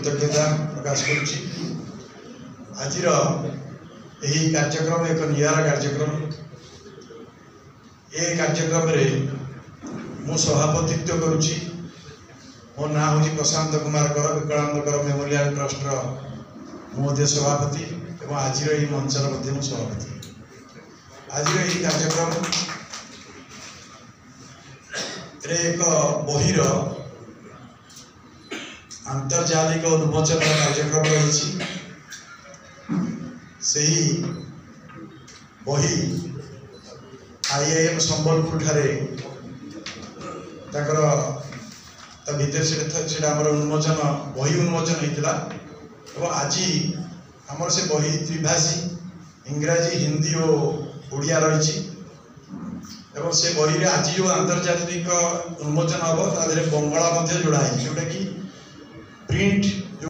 कृतज्ञता प्रकाश करुच्ची। आज कार्यक्रम एक निरा कार्यक्रम। ये कार्यक्रम रे मु सभापतित्व करुच्ची। मो ना हूँ प्रशांत कुमार कर, विकलांग कर मेमोरियल ट्रस्ट महोदय सभापति और आज मंचर मध्य सभापति। आज कार्यक्रम रे एक बहिर आंतर्जातिक उन्मोचन कार्यक्रम रही। बही IIM संबलपुर ठारे भितर से उन्मोचन बही उन्मोचन होता। आज आमर से बही त्रिभाषी इंग्राजी हिंदी और ओडिया रही। से बही रे आज जो आंतर्जातिक उन्मोचन हम बंगाला जोड़ा है जोटा कि प्रिंट